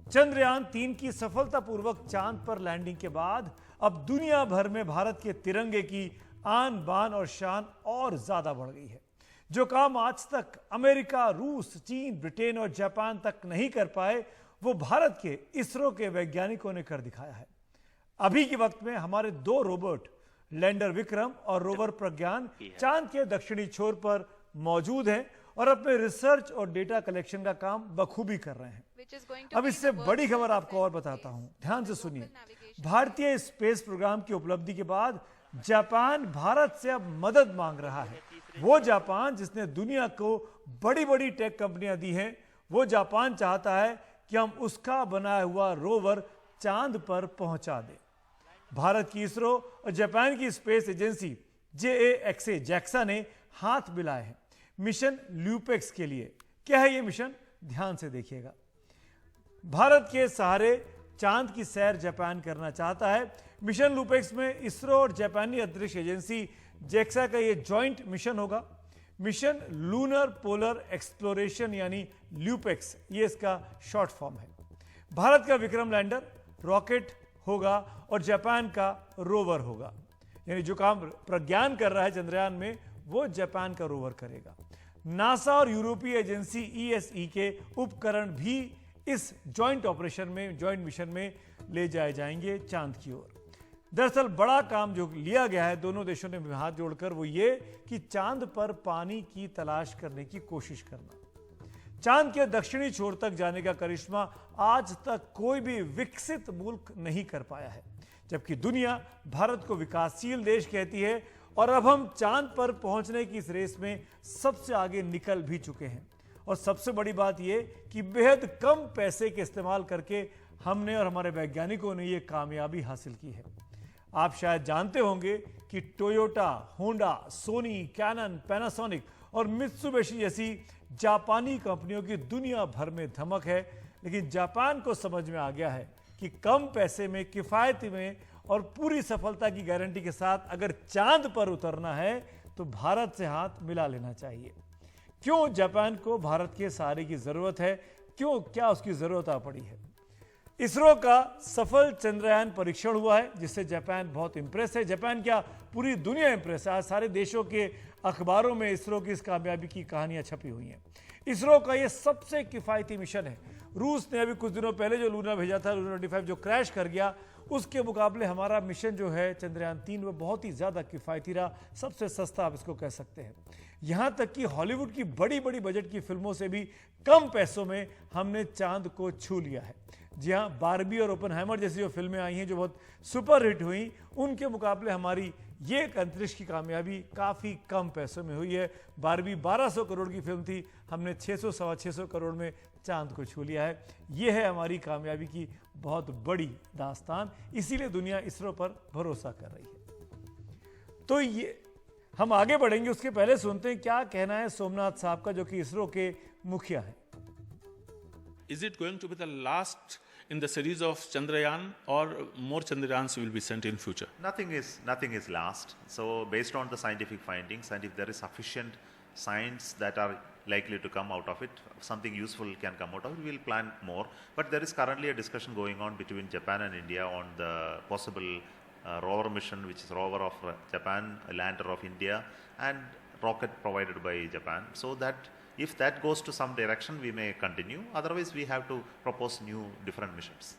चंद्रयान-3 की सफलतापूर्वक चांद पर लैंडिंग के बाद अब दुनिया भर में भारत के तिरंगे की आन बान और शान और ज्यादा बढ़ गई है। जो काम आज तक अमेरिका, रूस, चीन, ब्रिटेन और जापान तक नहीं कर पाए, वो भारत के इसरो के वैज्ञानिकों ने कर दिखाया है। अभी के वक्त में हमारे दो रोबोट लैंडर विक्रम और रोवर प्रज्ञान चांद के दक्षिणी छोर पर मौजूद हैं और अपने रिसर्च और डेटा कलेक्शन का काम बखूबी कर रहे हैं। अब इससे बड़ी खबर आपको और बताता हूं, ध्यान से सुनिए। भारतीय स्पेस प्रोग्राम की उपलब्धि के बाद जापान भारत से अब मदद मांग रहा है। वो जापान जिसने दुनिया को बड़ी बड़ी टेक कंपनियां दी हैं, वो जापान चाहता है कि हम उसका बनाया हुआ रोवर चांद पर पहुंचा दें। भारत की इसरो और जापान की स्पेस एजेंसी JAXA जैक्सा ने हाथ मिलाए हैं मिशन ल्यूपेक्स के लिए। क्या है ये मिशन, ध्यान से देखिएगा। भारत के सहारे चांद की सैर जापान करना चाहता है। मिशन ल्यूपेक्स में इसरो और जापानी अंतरिक्ष एजेंसी जैक्सा का ये जॉइंट मिशन होगा। मिशन लूनर पोलर एक्सप्लोरेशन यानी ल्यूपेक्स, ये इसका शॉर्ट फॉर्म है। भारत का विक्रम लैंडर रॉकेट होगा और जापान का रोवर होगा। यानी जो काम प्रज्ञान कर रहा है चंद्रयान में, वो जापान का रोवर करेगा। नासा और यूरोपीय एजेंसी ESE के उपकरण भी इस जॉइंट ऑपरेशन में, जॉइंट मिशन में ले जाए जाएंगे चांद की ओर। दरअसल बड़ा काम जो लिया गया है दोनों देशों ने हाथ जोड़कर, वो ये कि चांद पर पानी की तलाश करने की कोशिश करना। चांद के दक्षिणी छोर तक जाने का करिश्मा आज तक कोई भी विकसित मुल्क नहीं कर पाया है, जबकि दुनिया भारत को विकासशील देश कहती है और अब हम चांद पर पहुंचने की इस रेस में सबसे आगे निकल भी चुके हैं। और सबसे बड़ी बात यह कि बेहद कम पैसे के इस्तेमाल करके हमने और हमारे वैज्ञानिकों ने यह कामयाबी हासिल की है। आप शायद जानते होंगे कि Toyota, Honda, Sony, Canon, Panasonic और मित्सुबिशी जैसी जापानी कंपनियों की दुनिया भर में धमक है, लेकिन जापान को समझ में आ गया है कि कम पैसे में, किफायती में और पूरी सफलता की गारंटी के साथ अगर चांद पर उतरना है तो भारत से हाथ मिला लेना चाहिए। क्यों जापान को भारत के सहारे की जरूरत है, क्यों, क्या उसकी जरूरत आ पड़ी है? इसरो का सफल चंद्रयान परीक्षण हुआ है जिससे जापान बहुत इंप्रेस है। जापान क्या, पूरी दुनिया इंप्रेस है। आज सारे देशों के अखबारों में इसरो की इस कामयाबी की कहानियां छपी हुई हैं। इसरो का यह सबसे किफायती मिशन है। रूस ने अभी कुछ दिनों पहले जो लूना भेजा था, लूना 25 जो क्रैश कर गया, उसके मुकाबले हमारा मिशन जो है चंद्रयान-3 वो बहुत ही ज्यादा किफायती रहा, सबसे सस्ता आप इसको कह सकते हैं। यहां तक कि हॉलीवुड की बड़ी बड़ी बजट की फिल्मों से भी कम पैसों में हमने चांद को छू लिया है। जी हाँ, बारबी और ओपनहाइमर जैसी जो फिल्में आई हैं जो बहुत सुपर हिट हुई, उनके मुकाबले हमारी ये अंतरिक्ष की कामयाबी काफ़ी कम पैसों में हुई है। बारबी 1200 करोड़ की फिल्म थी, हमने 600 सवा 600 करोड़ में चांद को छू लिया है। ये है हमारी कामयाबी की बहुत बड़ी दास्तान, इसीलिए दुनिया इसरो पर भरोसा कर रही है। तो ये हम आगे बढ़ेंगे, उसके पहले सुनते हैं क्या कहना है सोमनाथ साहब का, जो कि इसरो के मुखिया हैं। Is it going to be the last in the series of Chandrayaan, or more Chandrayaans will be sent in future? Nothing is last. So based on the scientific findings, and if there is sufficient science that are likely to come out of it, something useful can come out of it, we will plan more. But there is currently a discussion going on between Japan and India on the possible rover mission, which is rover of Japan, a lander of India, and rocket provided by Japan. So that if that goes to some direction, we may continue. Otherwise, we have to propose new different missions.